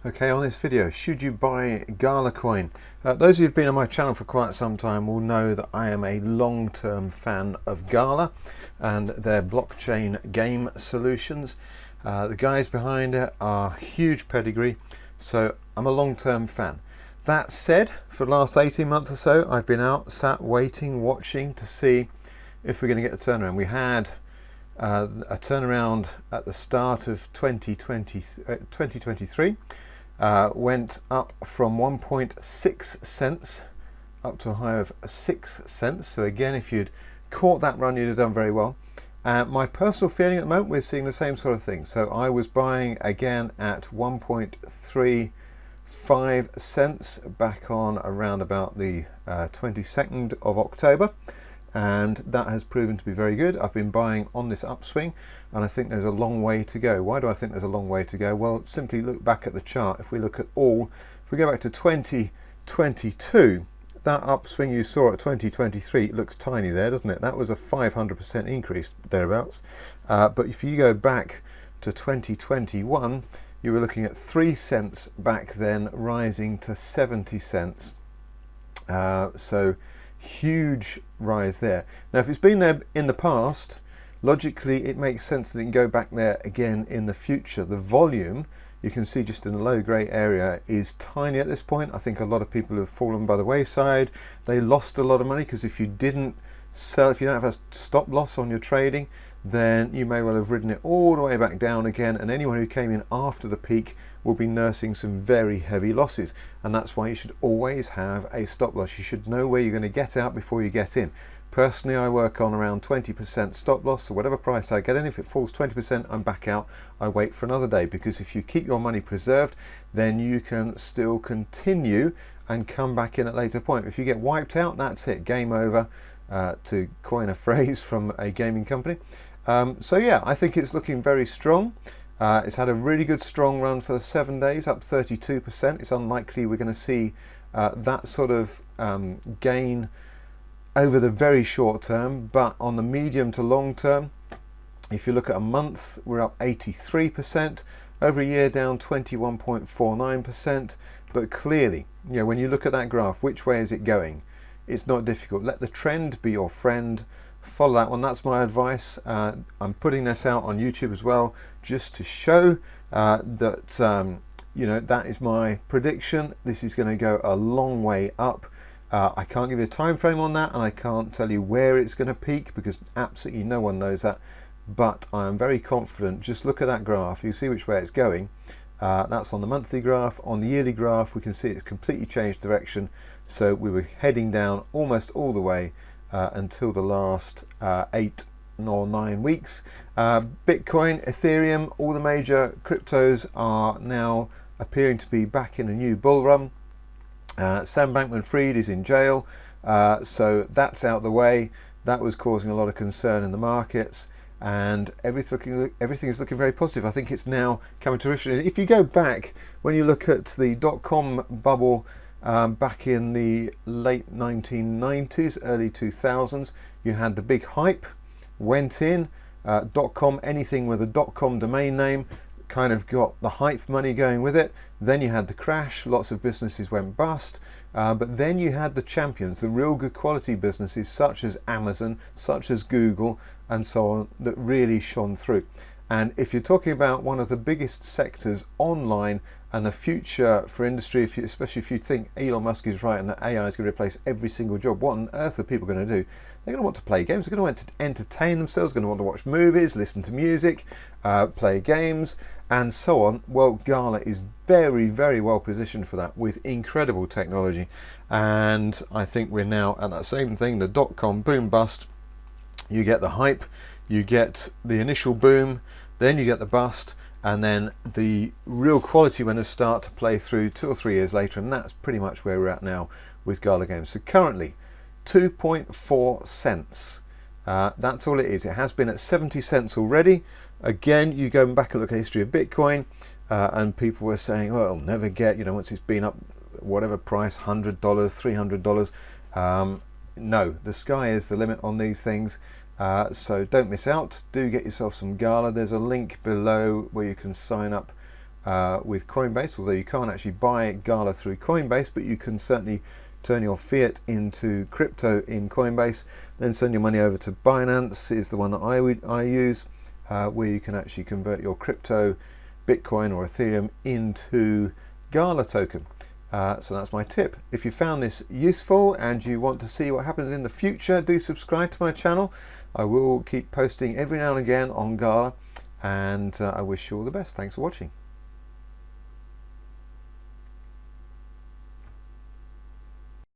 Okay, on this video, should you buy Gala coin? Those of you who've been on my channel for quite some time will know that I am a long-term fan of Gala and their blockchain game solutions. The guys behind it are huge pedigree, so I'm a long-term fan. That said, for the last 18 months or so, I've been out, sat waiting, watching to see if we're going to get a turnaround. We had a turnaround at the start of 2023. Went up from 1.6 cents up to a high of 6 cents. So again, if you'd caught that run, you'd have done very well. My personal feeling at the moment, we're seeing the same sort of thing. So I was buying again at 1.35 cents back on around about the 22nd of October. And that has proven to be very good. I've been buying on this upswing, and I think there's a long way to go. Why do I think there's a long way to go? Well, simply look back at the chart. If we look at if we go back to 2022, that upswing you saw at 2023 looks tiny there, doesn't it? That was a 500% increase thereabouts. But if you go back to 2021, you were looking at 3 cents back then, rising to 70 cents. So huge rise there. Now, if it's been there in the past, logically it makes sense that it can go back there again in the future. The volume, you can see just in the low grey area, is tiny at this point. I think a lot of people have fallen by the wayside. They lost a lot of money because if you didn't sell, if you don't have a stop loss on your trading, then you may well have ridden it all the way back down again, and anyone who came in after the peak will be nursing some very heavy losses. And that's why you should always have a stop loss. You should know where you're going to get out before you get in. Personally, I work on around 20% stop loss, so whatever price I get in, if it falls 20%, I'm back out. I wait for another day, because if you keep your money preserved, then you can still continue and come back in at a later point. If you get wiped out, that's it, game over, to coin a phrase from a gaming company. So yeah, I think it's looking very strong. It's had a really good strong run for the 7 days, up 32%. It's unlikely we're going to see that sort of gain over the very short term, but on the medium to long term, if you look at a month, we're up 83%, over a year down 21.49%. But clearly, you know, when you look at that graph, which way is it going? It's not difficult. Let the trend be your friend. Follow that one. That's my advice. I'm putting this out on YouTube as well, just to show that you know, that is my prediction. This is going to go a long way up. I can't give you a time frame on that, and I can't tell you where it's going to peak, because absolutely no one knows that. But I am very confident. Just look at that graph. You see which way it's going. That's on the monthly graph. On the yearly graph, we can see it's completely changed direction. So we were heading down almost all the way until the last 8 or 9 weeks. Bitcoin, Ethereum, all the major cryptos are now appearing to be back in a new bull run. Sam Bankman-Fried is in jail, so that's out the way. That was causing a lot of concern in the markets, and everything is looking very positive. I think it's now coming to fruition. If you go back, when you look at the dot-com bubble back in the late 1990s, early 2000s, you had the big hype, went in, .com, anything with a .com domain name kind of got the hype money going with it. Then you had the crash, lots of businesses went bust, but then you had the champions, the real good quality businesses such as Amazon, such as Google, and so on, that really shone through. And if you're talking about one of the biggest sectors online and the future for industry, especially if you think Elon Musk is right and that AI is going to replace every single job, what on earth are people going to do? They're going to want to play games, they're going to want to entertain themselves, going to want to watch movies, listen to music, play games, and so on. Well, Gala is very, very well positioned for that, with incredible technology. And I think we're now at that same thing, the dot-com boom bust. You get the hype, you get the initial boom, then you get the bust, and then the real quality winners start to play through 2 or 3 years later, and that's pretty much where we're at now with Gala Games. So currently 2.4 cents. That's all it is. It has been at 70 cents already. Again, you go back and look at the history of Bitcoin, and people were saying, well, it'll never get, you know, once it's been up whatever price, $100, $300. No, the sky is the limit on these things. So don't miss out. Do get yourself some Gala. There's a link below where you can sign up with Coinbase, although you can't actually buy Gala through Coinbase, but you can certainly turn your fiat into crypto in Coinbase, then send your money over to Binance, is the one that I use, where you can actually convert your crypto, Bitcoin or Ethereum, into Gala token. So that's my tip. If you found this useful and you want to see what happens in the future, do subscribe to my channel. I will keep posting every now and again on Gala, and I wish you all the best. Thanks for watching.